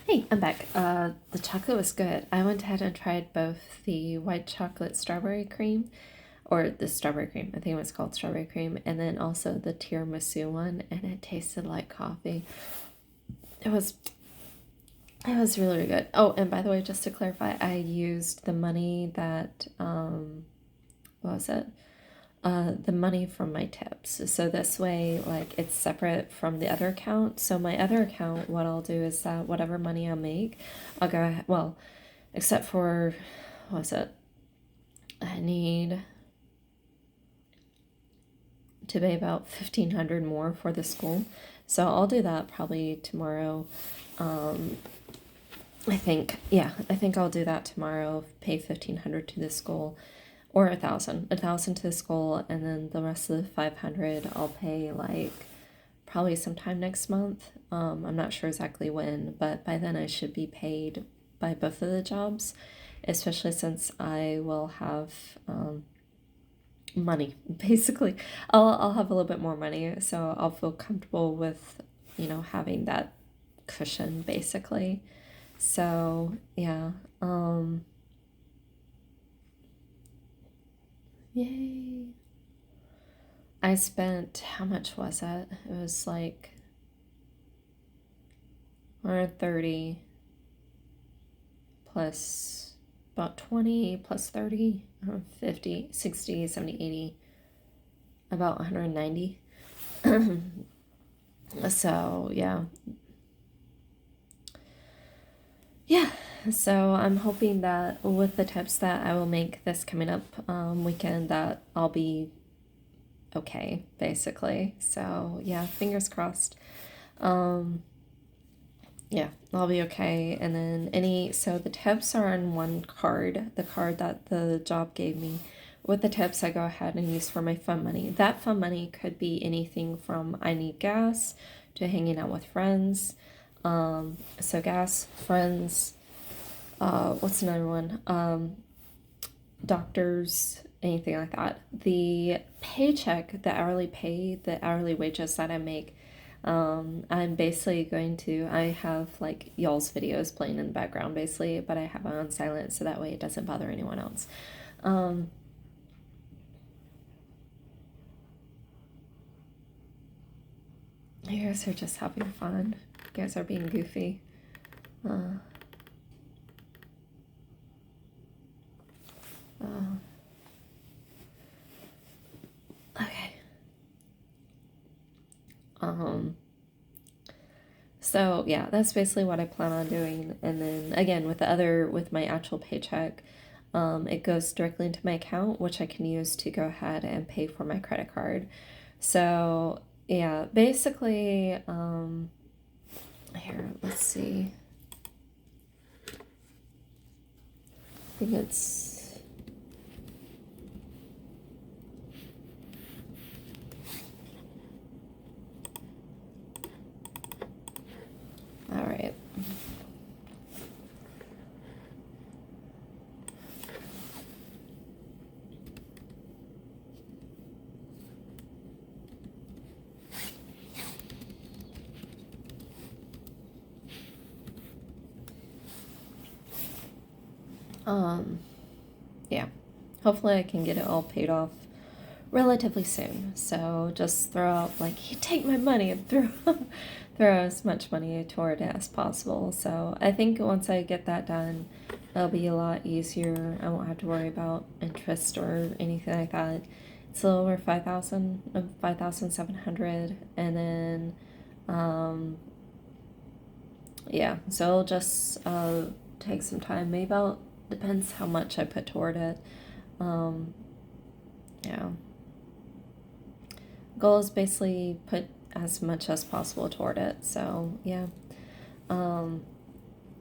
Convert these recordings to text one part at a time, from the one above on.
Hey, I'm back. The chocolate was good. I went ahead and tried both the white chocolate strawberry cream, or the strawberry cream, I think it was called strawberry cream, and then also the tiramisu one, and it tasted like coffee. It was it was really, really good. Oh, and by the way, just to clarify, I used the money that what was it? The money from my tips. So this way, like it's separate from the other account. So my other account, what I'll do is that whatever money I make, I'll go ahead, well, except for, what was it? I need to pay about 1,500 more for the school. So I'll do that probably tomorrow. Um, I think I'll do that tomorrow. Pay 1,500 to the school, or 1,000 to the school, and then the rest of the 500 I'll pay like probably sometime next month. I'm not sure exactly when, but by then I should be paid by both of the jobs, especially since I will have money. Basically, I'll have a little bit more money, so I'll feel comfortable with having that cushion basically. So yeah, yay! I spent, how much was it? It was like 130 plus about 20 plus 30, 50, 60, 70, 80, about 190. So yeah, yeah. So I'm hoping that with the tips that I will make this coming up weekend, that I'll be okay, basically. So yeah, fingers crossed. Um, yeah, I'll be okay. And then so the tips are on one card, the card that the job gave me. With the tips, I go ahead and use for my fun money. That fun money could be anything from I need gas to hanging out with friends. So gas, friends, what's another one? Doctors, anything like that. The paycheck, the hourly pay, the hourly wages that I make, I'm basically going to, I have like y'all's videos playing in the background basically, but I have it on silent so that way it doesn't bother anyone else. Um, you guys are just having fun. You guys are being goofy. Uh, uh, okay. Um, so yeah, that's basically what I plan on doing. And then again, with my actual paycheck, it goes directly into my account, which I can use to go ahead and pay for my credit card. So yeah, basically, here, let's see. I think it's, all right. Um, yeah, hopefully I can get it all paid off relatively soon. So just throw out, like, you take my money and throw as much money toward it as possible. So I think once I get that done, it'll be a lot easier. I won't have to worry about interest or anything like that. It's a little over 5,000, 5,700, and then yeah. So it'll just take some time. Maybe about, depends how much I put toward it. Um, yeah. Goal is basically put as much as possible toward it. So yeah. Um,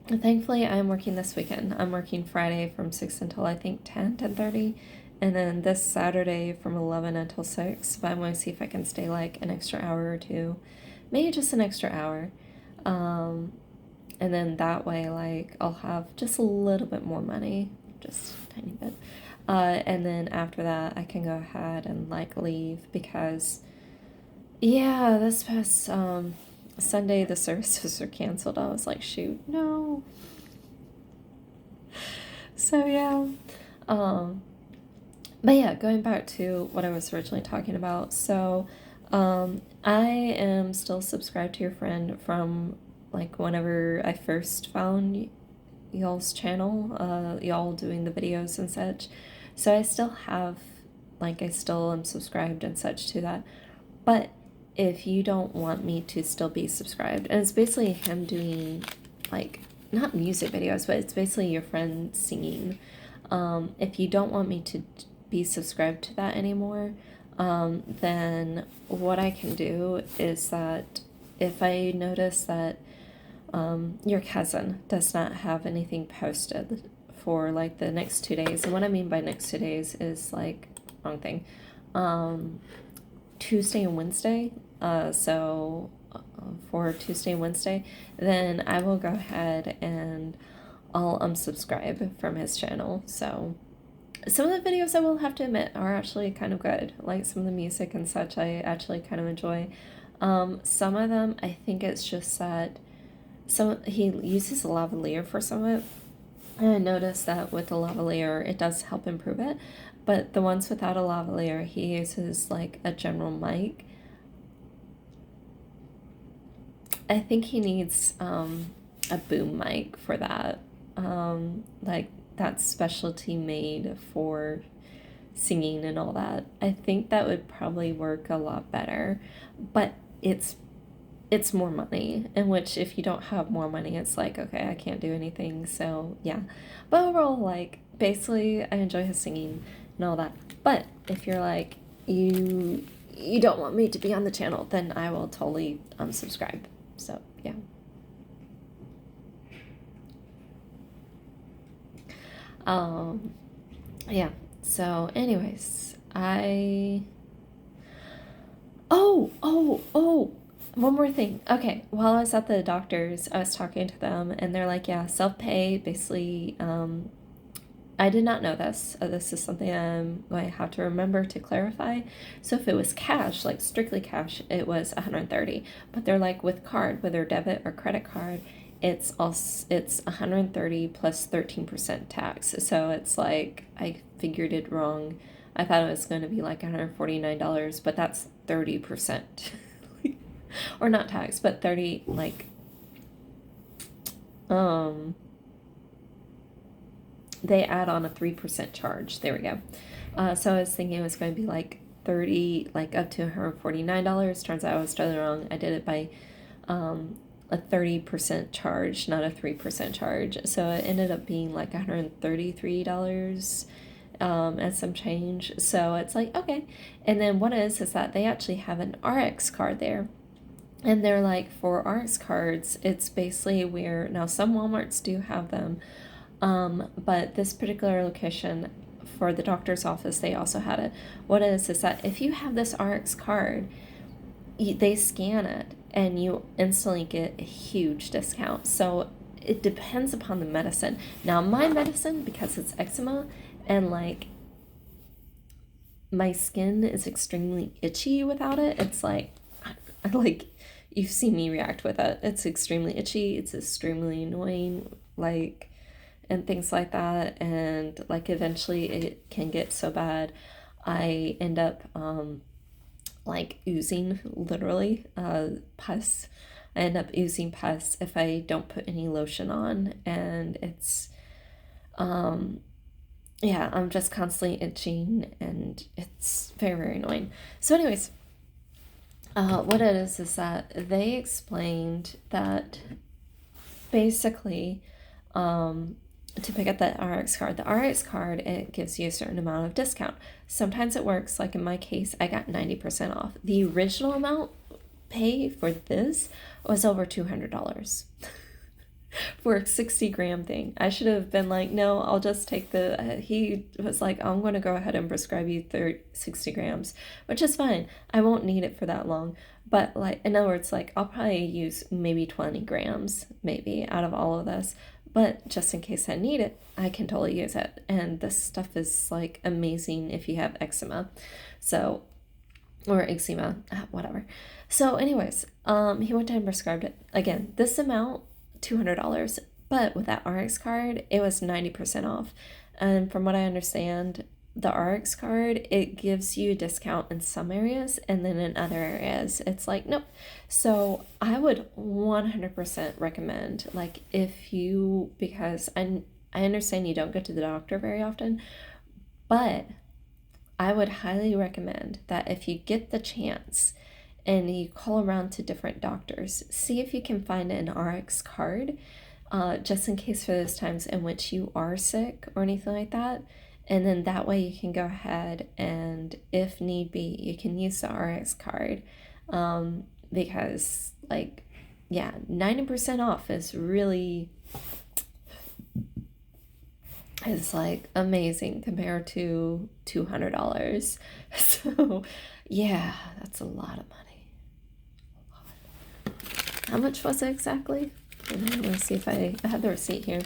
Thankfully, I'm working this weekend. I'm working Friday from 6 until I think 10, 10:30, and then this Saturday from 11 until 6. But I'm going to see if I can stay like an extra hour or two, maybe just an extra hour. Um, and then that way, like, I'll have just a little bit more money, just a tiny bit. And then after that, I can go ahead and like leave because, yeah, this past Sunday the services were canceled. I was like, shoot, no. So yeah. But yeah, going back to what I was originally talking about. So I am still subscribed to your friend from like whenever I first found y'all's channel, y'all doing the videos and such. So I still have, like, I still am subscribed and such to that. But if you don't want me to still be subscribed, and it's basically him doing, like, not music videos, but it's basically your friend singing. If you don't want me to be subscribed to that anymore, then what I can do is that if I notice that your cousin does not have anything posted for like the next 2 days, and what I mean by next 2 days is like, wrong thing, Tuesday and Wednesday, so for Tuesday and Wednesday, then I will go ahead and I'll unsubscribe from his channel. So some of the videos, I will have to admit, are actually kind of good. Like some of the music and such, I actually kind of enjoy. Some of them, I think it's just that he uses a lavalier for some of it. And I noticed that with the lavalier, it does help improve it. But the ones without a lavalier, he uses like a general mic. I think he needs a boom mic for that. Like that's specialty made for singing and all that. I think that would probably work a lot better. But it's more money, in which if you don't have more money, it's like, okay, I can't do anything. So yeah, but overall, like, basically I enjoy his singing and all that. But if you're like, you don't want me to be on the channel, then I will totally unsubscribe. So yeah. Yeah, so anyways, one more thing. Okay, while I was at the doctor's, I was talking to them, and they're like, yeah, self-pay, basically, I did not know this. This is something I'm going to have to remember to clarify. So if it was cash, like strictly cash, it was $130. But they're like, with card, whether debit or credit card, it's $130 plus 13% tax. So it's like, I figured it wrong. I thought it was going to be like $149, but that's 30%. Or not tax, but 30, like, they add on a 3% charge. There we go. So I was thinking it was going to be like 30, like up to $149. Turns out I was totally wrong. I did it by a 30% charge, not a 3% charge. So it ended up being like $133 and some change. So it's like, okay. And then what is that they actually have an RX card there. And they're like, for RX cards, it's basically where, now some Walmarts do have them, but this particular location for the doctor's office, they also had it. What is that if you have this RX card, they scan it and you instantly get a huge discount. So it depends upon the medicine. Now my medicine, because it's eczema and like my skin is extremely itchy without it, it's like you've seen me react with it. It's extremely itchy. It's extremely annoying, like, and things like that. And like eventually it can get so bad, I end up like oozing, literally, pus. I end up oozing pus if I don't put any lotion on, and it's yeah, I'm just constantly itching, and it's very, very annoying. So anyways, what it is that they explained that basically, to pick up the RX card, it gives you a certain amount of discount. Sometimes it works, like in my case, I got 90% off. The original amount pay for this was over $200 for a 60-gram thing. I should have been like, no, I'll just take he was like, I'm going to go ahead and prescribe you 60 grams, which is fine. I won't need it for that long. But like, in other words, like, I'll probably use maybe 20 grams, maybe, out of all of this. But just in case I need it, I can totally use it. And this stuff is like amazing if you have eczema. So, or eczema, whatever. So anyways, He went ahead and prescribed it. Again, this amount, $200, but with that RX card, it was 90% off. And from what I understand, the RX card, it gives you a discount in some areas, and then in other areas, it's like, nope. So I would 100% recommend, like, if you, because I understand you don't go to the doctor very often, but I would highly recommend that if you get the chance and you call around to different doctors, see if you can find an RX card, just in case for those times in which you are sick or anything like that. And then that way you can go ahead and, if need be, you can use the RX card, because, like, yeah, 90% off is really, is like amazing compared to $200. So yeah, that's a lot of money. How much was it exactly? I'm gonna see if I have the receipt here.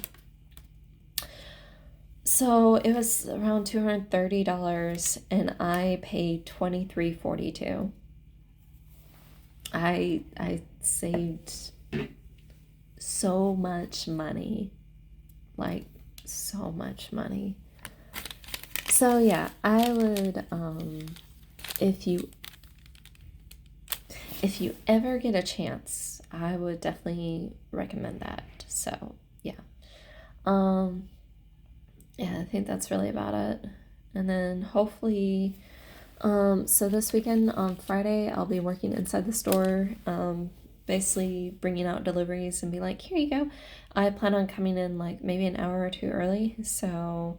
So it was around $230, and I paid $23.42. I saved so much money, like so much money. So yeah, I would, if you ever get a chance, I would definitely recommend that. So yeah. Yeah, I think that's really about it. And then hopefully, so this weekend on Friday, I'll be working inside the store, basically bringing out deliveries and be like, here you go. I plan on coming in like maybe an hour or two early. So,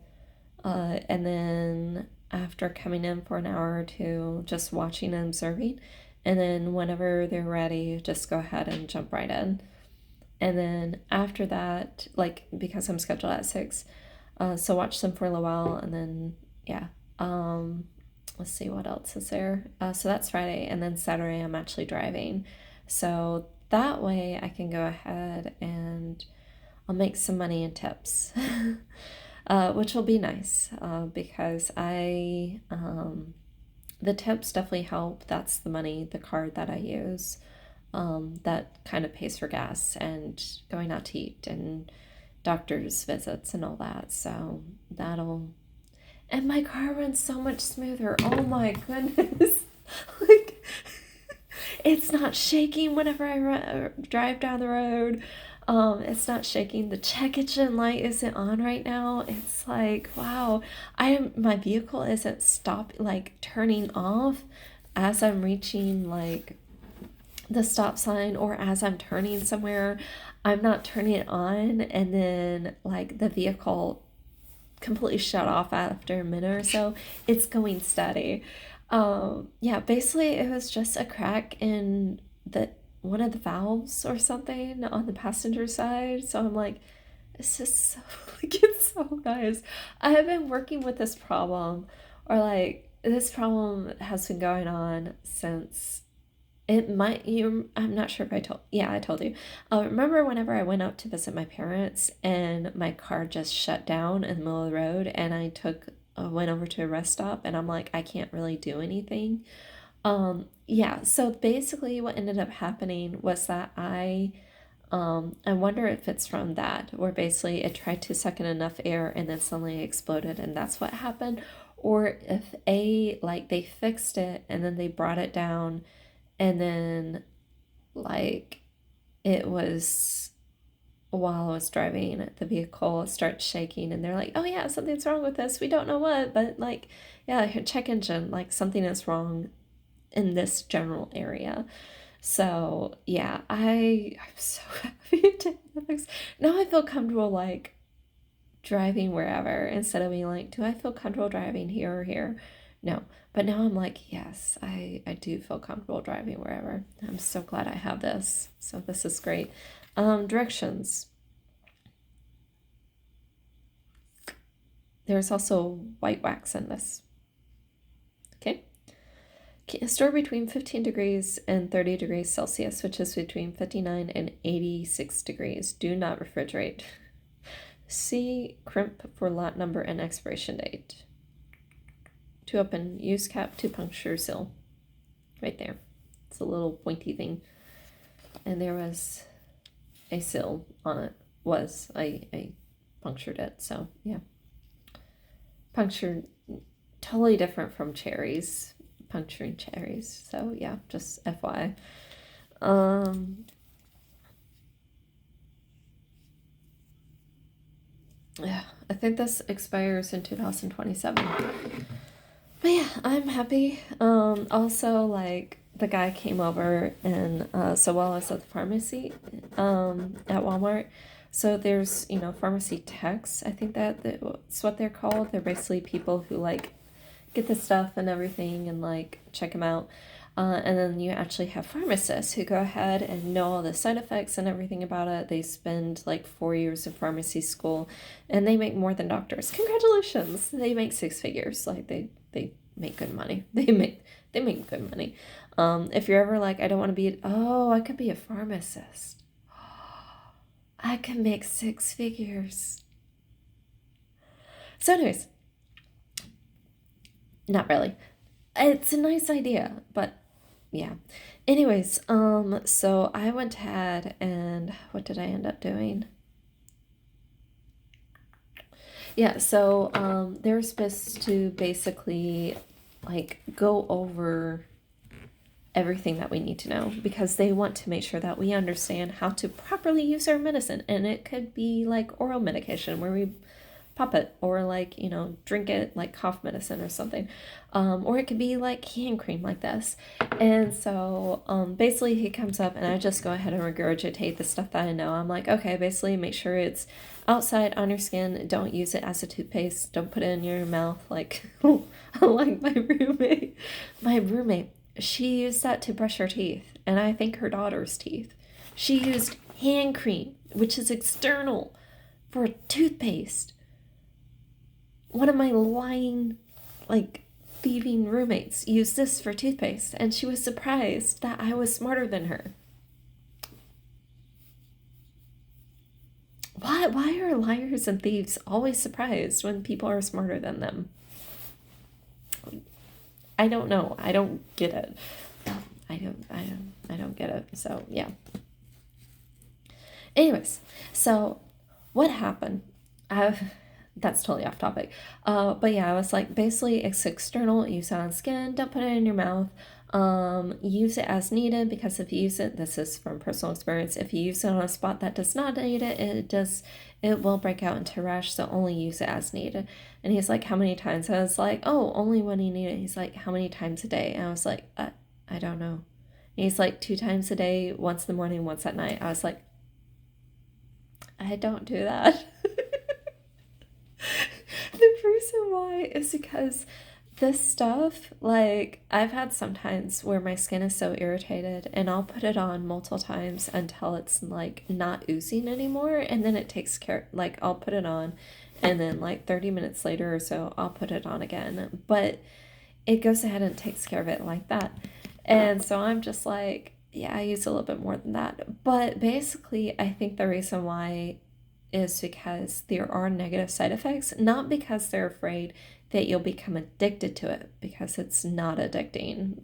and then after coming in for an hour or two, just watching and observing. And then whenever they're ready, just go ahead and jump right in. And then after that, like, because I'm scheduled at 6, so watch them for a little while, and then yeah. Let's see what else is there. So that's Friday, and then Saturday I'm actually driving, so that way I can go ahead and I'll make some money in tips, which will be nice, because the tips definitely help. That's the money, the card that I use, that kind of pays for gas and going out to eat and doctor's visits and all that. So that'll, and my car runs so much smoother. Oh my goodness. Like, it's not shaking whenever I drive down the road. It's not shaking. The check engine light isn't on right now. It's like, wow. My vehicle isn't turning off as I'm reaching like the stop sign, or as I'm turning somewhere. I'm not turning it on, and then like the vehicle completely shut off after a minute or so. It's going steady. Yeah, basically it was just a crack in the one of the valves or something on the passenger side. So I'm like, it's just so, like, it's so nice. I have been working with this problem, or like this problem has been going on since, I'm not sure if I told you. Remember whenever I went up to visit my parents and my car just shut down in the middle of the road, and I went over to a rest stop, and I'm like, I can't really do anything. Yeah, so basically what ended up happening was that I wonder if it's from that, where basically it tried to suck in enough air and then suddenly exploded, and that's what happened. Or if they fixed it and then they brought it down, and then like it was, while I was driving, the vehicle starts shaking, and they're like, oh yeah, something's wrong with this. We don't know what, but like, yeah, check engine, like something is wrong in this general area. So yeah, I'm so happy to fix. Now I feel comfortable like driving wherever, instead of being like, do I feel comfortable driving here or here? No, but now I'm like, yes, I do feel comfortable driving wherever. I'm so glad I have this. So this is great. Directions. There's also white wax in this. Okay. Store between 15 degrees and 30 degrees Celsius, which is between 59 and 86 degrees. Do not refrigerate. See crimp for lot number and expiration date. To open, use cap to puncture seal. Right there. It's a little pointy thing. and there was a seal on it. I punctured it, so yeah. Punctured, totally different from cherries, puncturing cherries. So yeah, just FYI. Yeah, I think this expires in 2027. But yeah, I'm happy. Also, like, the guy came over, and so while I was at the pharmacy at Walmart, so there's, pharmacy techs. I think that's what they're called. They're basically people who, like, get the stuff and everything and, like, check them out. And then you actually have pharmacists who go ahead and know all the side effects and everything about it. They spend like 4 years of pharmacy school, and they make more than doctors. Congratulations! They make six figures. Like they make good money. They make good money. If you're ever like, I don't want to be, I could be a pharmacist. I can make six figures. So anyways, not really. It's a nice idea, but yeah. Anyways, so I went ahead and what did I end up doing? Yeah, so they're supposed to basically like go over everything that we need to know, because they want to make sure that we understand how to properly use our medicine. And it could be like oral medication where we pop it, or like, drink it like cough medicine or something, or it could be like hand cream like this. And so basically he comes up and I just go ahead and regurgitate the stuff that I know. I'm like, okay, basically make sure it's outside on your skin, don't use it as a toothpaste, don't put it in your mouth like like my roommate, she used that to brush her teeth, and I think her daughter's teeth. She used hand cream, which is external, for a toothpaste. One of my lying, like, thieving roommates used this for toothpaste, and she was surprised that I was smarter than her. Why are liars and thieves always surprised when people are smarter than them? I don't know. I don't get it. I don't get it. So yeah. Anyways, so what happened? That's totally off topic. But yeah, I was like, basically it's external, use it on skin, don't put it in your mouth. Use it as needed, because if you use it, this is from personal experience, if you use it on a spot that does not need it, it will break out into rash, so only use it as needed. And he's like, how many times? I was like, oh, only when you need it. He's like, how many times a day? And I was like, I don't know. And he's like, 2 times a day, once in the morning, once at night. I was like, I don't do that. The reason why is because this stuff, like, I've had sometimes where my skin is so irritated, and I'll put it on multiple times until it's like not oozing anymore, and then it takes care, like, I'll put it on and then like 30 minutes later or so I'll put it on again, but it goes ahead and takes care of it like that. And so I'm just like, yeah, I use a little bit more than that. But basically, I think the reason why is because there are negative side effects, not because they're afraid that you'll become addicted to it, because it's not addicting.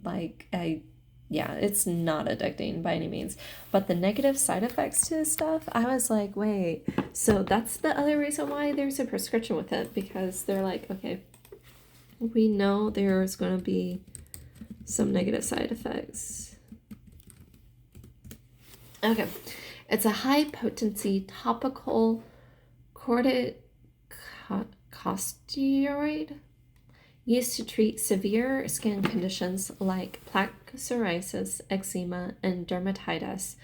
It's not addicting by any means. But the negative side effects to this stuff, I was like, wait, so that's the other reason why there's a prescription with it, because they're like, okay, we know there's going to be some negative side effects. Okay. It's a high-potency topical corticosteroid used to treat severe skin conditions like plaque psoriasis, eczema, and dermatitis.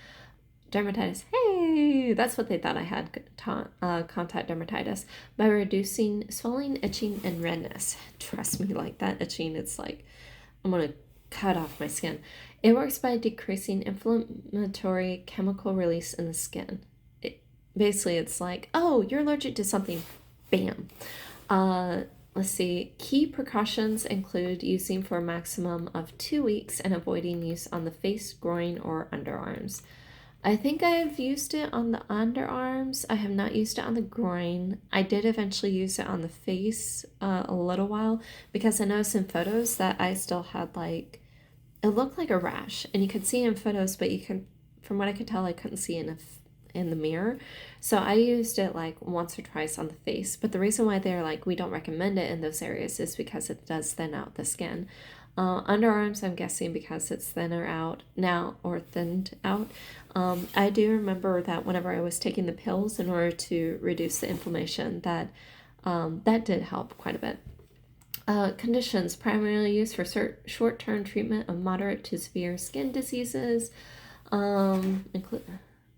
Hey, that's what they thought I had, contact dermatitis, by reducing swelling, itching, and redness. Trust me, like that itching, it's like I'm going to cut off my skin. It works by decreasing inflammatory chemical release in the skin. Basically, it's like, oh, you're allergic to something. Bam. Let's see. Key precautions include using for a maximum of 2 weeks and avoiding use on the face, groin, or underarms. I think I've used it on the underarms. I have not used it on the groin. I did eventually use it on the face a little while, because I noticed in photos that I still had, like, it looked like a rash, and you could see in photos, but you could from what I could tell, I couldn't see in the mirror. So I used it like once or twice on the face. But the reason why they're like, we don't recommend it in those areas is because it does thin out the skin. Underarms, I'm guessing because it's thinner out now or thinned out. I do remember that whenever I was taking the pills in order to reduce the inflammation, that did help quite a bit. Conditions primarily used for short-term treatment of moderate to severe skin diseases. Include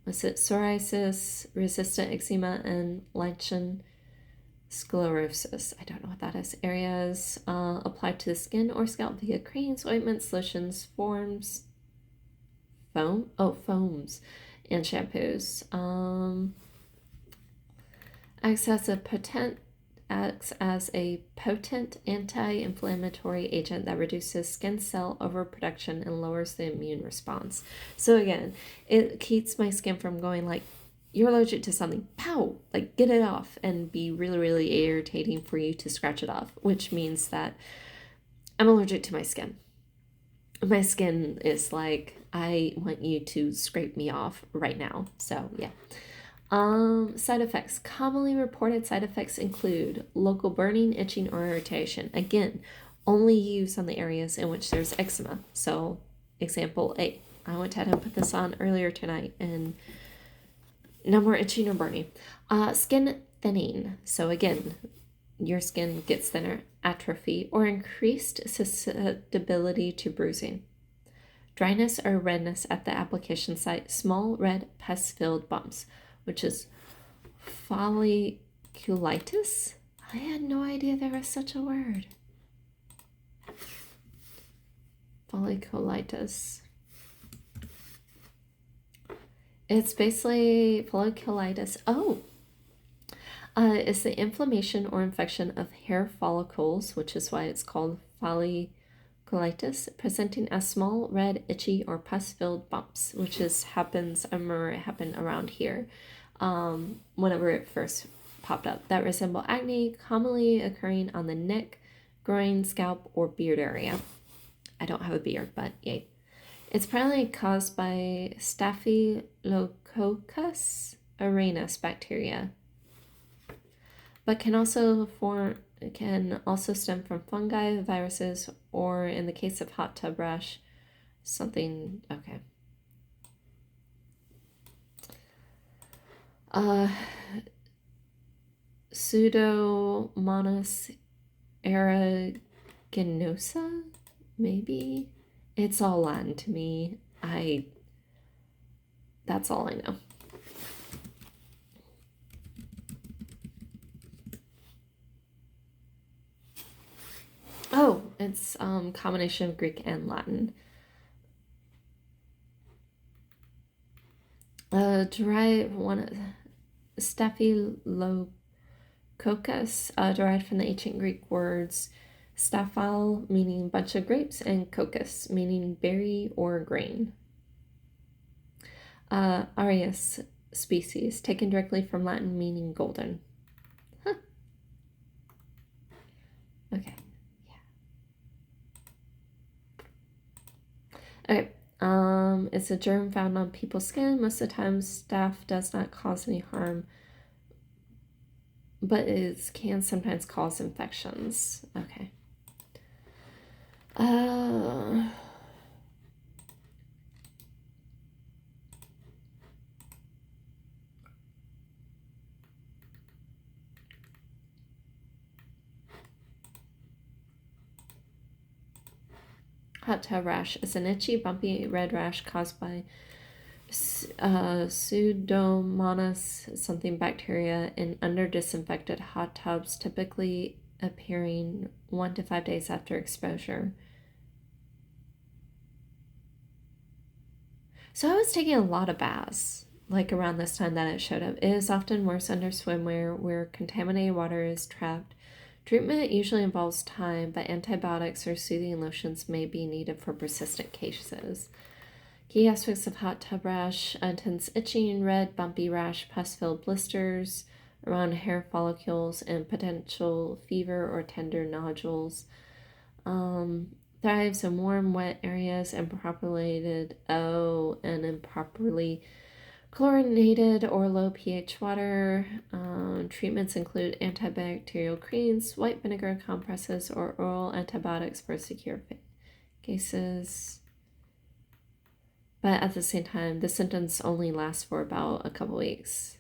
psoriasis, resistant eczema, and lichen sclerosis. I don't know what that is. Areas applied to the skin or scalp via creams, ointments, lotions, foams, and shampoos. Acts as a potent anti-inflammatory agent that reduces skin cell overproduction and lowers the immune response. So again, it keeps my skin from going like, you're allergic to something, pow, like get it off, and be really, really irritating for you to scratch it off, which means that I'm allergic to my skin. My skin is like, I want you to scrape me off right now. So yeah. Side effects. Commonly reported side effects include local burning, itching, or irritation. Again, only use on the areas in which there's eczema. So, example A. I went ahead and put this on earlier tonight, and no more itching or burning. Skin thinning. So again, your skin gets thinner, atrophy, or increased susceptibility to bruising. Dryness or redness at the application site. Small, red, pus-filled bumps, which is folliculitis. I had no idea there was such a word. Folliculitis. It's basically folliculitis. It's the inflammation or infection of hair follicles, which is why it's called folliculitis, presenting as small, red, itchy, or pus-filled bumps, which happens. I remember it happened around here. Whenever it first popped up, that resemble acne, commonly occurring on the neck, groin, scalp, or beard area. I don't have a beard, but yay. It's primarily caused by Staphylococcus aureus bacteria, but can also stem from fungi, viruses, or in the case of hot tub rash, something. Okay. Pseudomonas aeruginosa, maybe. It's all Latin to me. That's all I know. Oh, it's combination of Greek and Latin. Staphylococcus, derived from the ancient Greek words staphyle, meaning bunch of grapes, and coccus, meaning berry or grain. Aureus species, taken directly from Latin, meaning golden. Huh. Okay. Yeah. Okay. It's a germ found on people's skin. Most of the time, staph does not cause any harm, but it can sometimes cause infections. Okay. Hot tub rash is an itchy, bumpy red rash caused by Pseudomonas something bacteria in under disinfected hot tubs, typically appearing 1 to 5 days after exposure. So I was taking a lot of baths, like around this time that it showed up. It is often worse under swimwear where contaminated water is trapped. Treatment usually involves time, but antibiotics or soothing lotions may be needed for persistent cases. Key aspects of hot tub rash: intense itching, red, bumpy rash, pus-filled blisters around hair follicles, and potential fever or tender nodules. Thrives in warm, wet areas and improperly chlorinated or low pH water. Treatments include antibacterial creams, white vinegar compresses, or oral antibiotics for secure cases. But at the same time, the symptoms only last for about a couple weeks.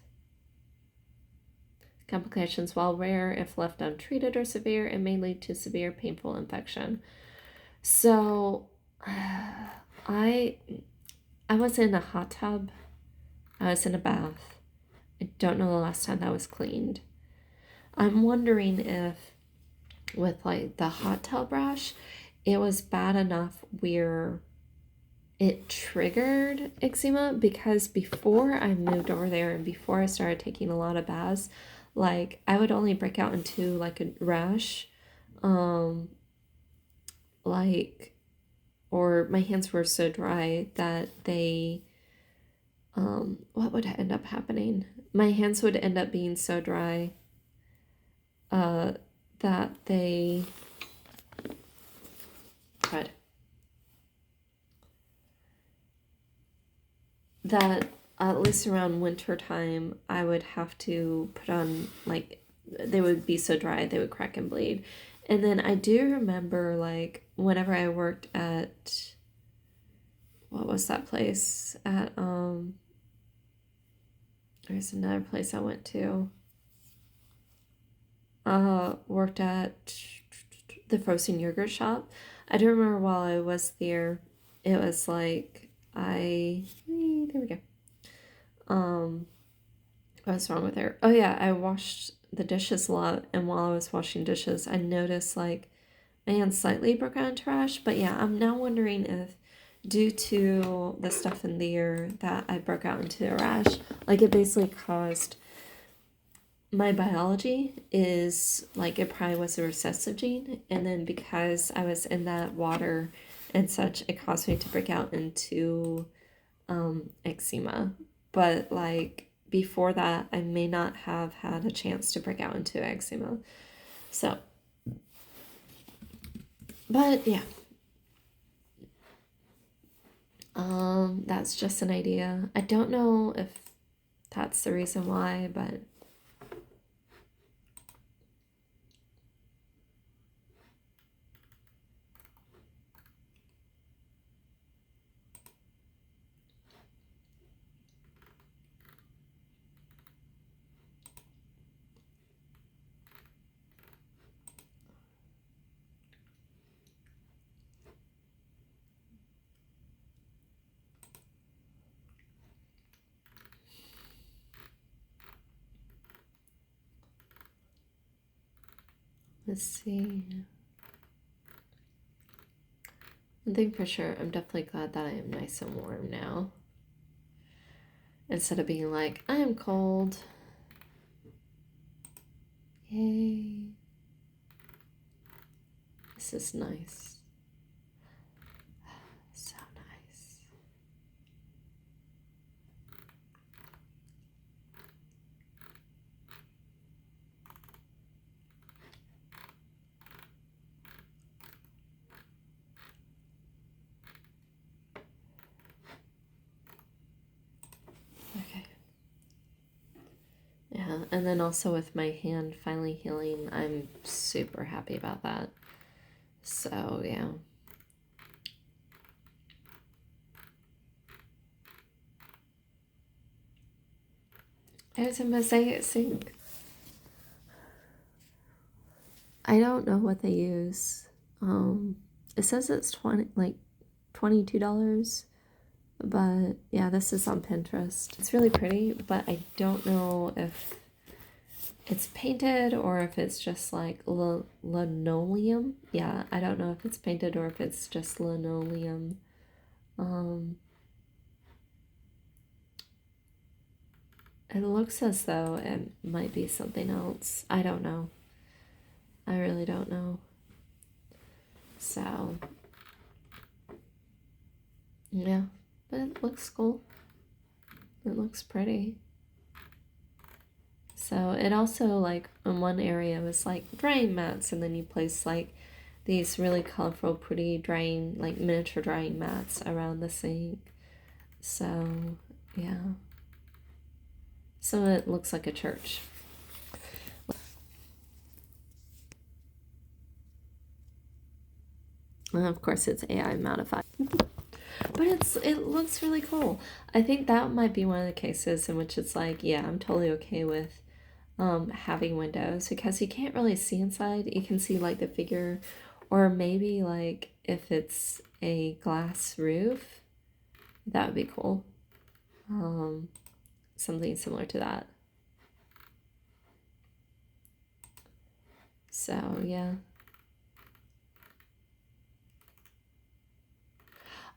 Complications, while rare, if left untreated or severe, it may lead to severe painful infection. So I was in a hot tub. I was in a bath. I don't know the last time that was cleaned. I'm wondering if with like the hot tub rash, it was bad enough where it triggered eczema, because before I moved over there and before I started taking a lot of baths, like I would only break out into like a rash, like, or my hands were so dry that they, what would end up happening? My hands would end up being so dry, that they, God, that at least around winter time, I would have to put on, like, they would be so dry, they would crack and bleed. And then I do remember, like, whenever I worked at, what was that place? At, there's another place I went to. Worked at the frozen yogurt shop. I do remember while I was there, it was like, there we go. What's wrong with her? Oh yeah, I washed the dishes a lot, and while I was washing dishes, I noticed like my hand slightly broke out into rash. But yeah, I'm now wondering if due to the stuff in there that I broke out into a rash, like it basically caused, my biology is like, it probably was a recessive gene, and then because I was in that water and such, it caused me to break out into eczema. But like before that, I may not have had a chance to break out into eczema. So, but yeah, that's just an idea. I don't know if that's the reason why, but let's see. One thing for sure, I'm definitely glad that I am nice and warm now. Instead of being like, I am cold. Yay. This is nice. So nice. Okay. Yeah, and then also with my hand finally healing, I'm super happy about that. So, yeah. It's a mosaic sink. I don't know what they use. It says it's $22, but yeah, this is on Pinterest. It's really pretty, but I don't know if it's painted or if it's just like linoleum. Yeah, I don't know if it's painted or if it's just linoleum. It looks as though it might be something else. I don't know. I really don't know. So, yeah, but it looks cool. It looks pretty. So it also, like, in one area was like drying mats, and then you place like these really colorful, pretty drying, like miniature drying mats around the sink. So, yeah. So it looks like a church. And of course, it's AI modified. But it looks really cool. I think that might be one of the cases in which it's like, yeah, I'm totally okay with having windows because you can't really see inside. You can see like the figure, or maybe like if it's a glass roof, that would be cool. Something similar to that. So yeah.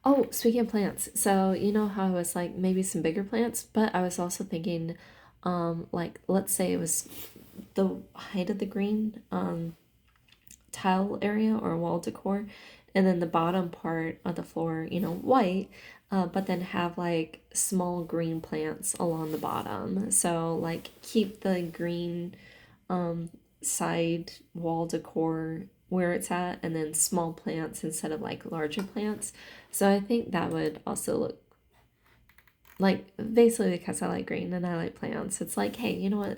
Oh, speaking of plants, so you know how I was like maybe some bigger plants, but I was also thinking, like let's say it was the height of the green tile area or wall decor, and then the bottom part of the floor, you know, white, but then have like small green plants along the bottom. So like keep the green side wall decor where it's at, and then small plants instead of like larger plants. So I think that would also look like, basically because I like green and I like plants, it's like, hey, you know what,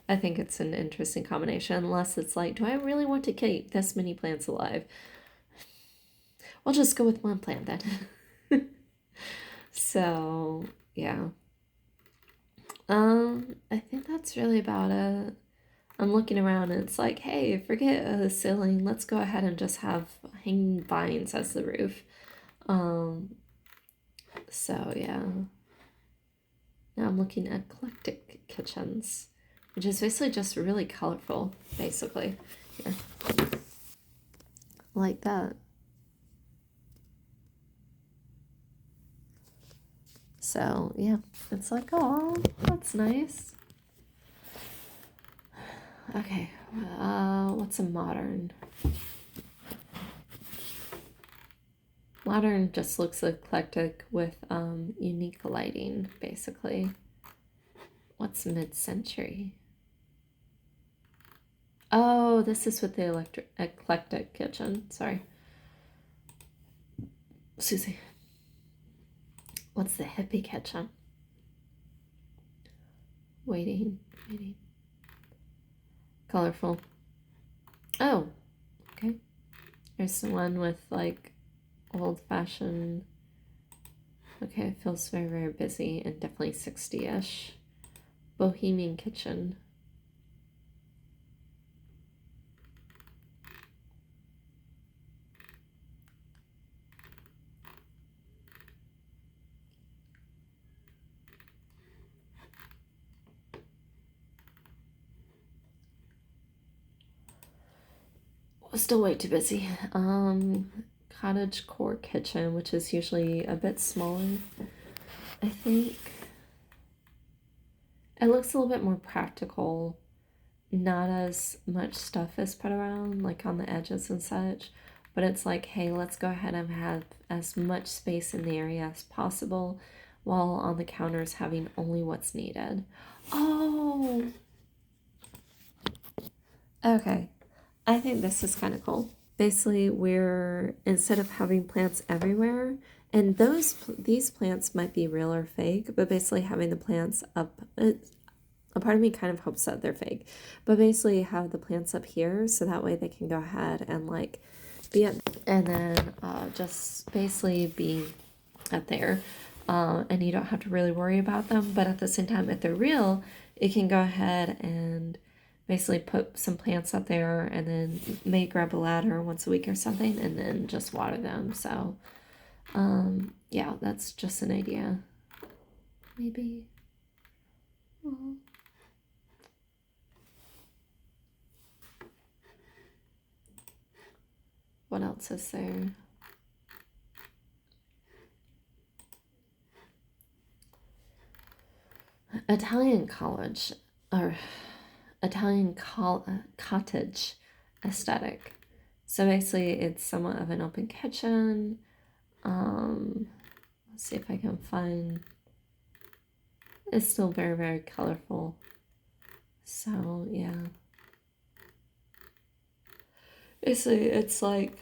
I think it's an interesting combination, unless it's like, do I really want to keep this many plants alive? We'll just go with one plant then. So yeah, I think that's really about it. I'm looking around and it's like, hey, forget a ceiling. Let's go ahead and just have hanging vines as the roof. So yeah. Now I'm looking at eclectic kitchens, which is basically just really colorful, basically. Here. Like that. So yeah, it's like, oh, that's nice. Okay, what's a modern? Modern just looks eclectic with unique lighting, basically. What's mid-century? Oh, this is with the eclectic kitchen. Sorry. Susie. What's the hippie kitchen? Waiting. Colorful. Oh, okay. There's the one with like old-fashioned. Okay, it feels very, very busy and definitely 60-ish. Bohemian kitchen. Still way too busy. Cottage core kitchen, which is usually a bit smaller, I think. It looks a little bit more practical. Not as much stuff is put around, like on the edges and such. But it's like, hey, let's go ahead and have as much space in the area as possible, while on the counters having only what's needed. Oh! Okay. I think this is kind of cool. Basically, we're, instead of having plants everywhere, and these plants might be real or fake, but basically having the plants up, a part of me kind of hopes that they're fake, but basically have the plants up here so that way they can go ahead and like be up, and then just basically be up there, and you don't have to really worry about them. But at the same time, if they're real, you can go ahead and basically put some plants up there, and then may grab a ladder once a week or something, and then just water them. So yeah, that's just an idea. Maybe. Aww. What else is there? Italian college, or Italian cottage aesthetic. So basically, it's somewhat of an open kitchen. Let's see if I can find. It's still very, very colorful. So yeah, Basically, it's like,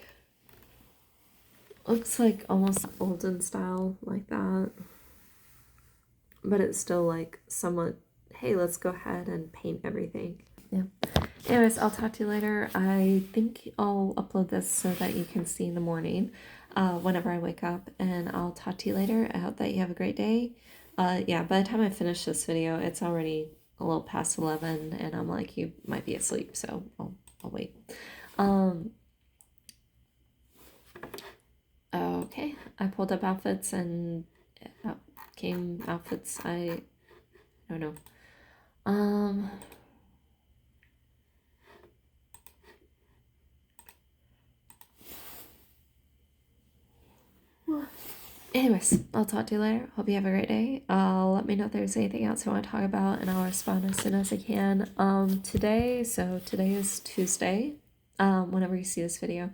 looks like almost olden style, like that. But it's still like somewhat, hey, let's go ahead and paint everything. Yeah. Anyways, I'll talk to you later. I think I'll upload this so that you can see in the morning whenever I wake up, and I'll talk to you later. I hope that you have a great day. Yeah, by the time I finish this video, it's already a little past 11, and I'm like, you might be asleep, so I'll wait. Okay, I pulled up outfits, and out came outfits I don't know. Anyways, I'll talk to you later. Hope you have a great day. Let me know if there's anything else you want to talk about, and I'll respond as soon as I can. Today is Tuesday, whenever you see this video.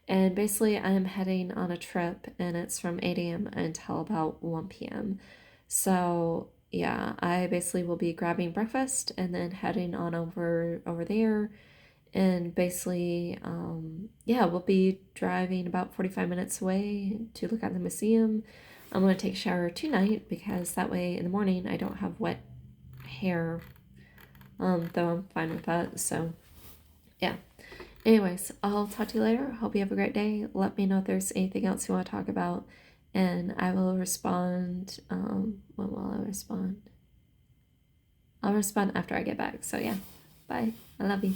And basically, I am heading on a trip, and it's from 8 a.m. until about 1 p.m. So, yeah, I basically will be grabbing breakfast and then heading on over there. And basically, yeah, we'll be driving about 45 minutes away to look at the museum. I'm going to take a shower tonight because that way in the morning I don't have wet hair, though I'm fine with that. So, yeah. Anyways, I'll talk to you later. Hope you have a great day. Let me know if there's anything else you want to talk about, and I will respond. When will I respond? I'll respond after I get back. So, yeah. Bye. I love you.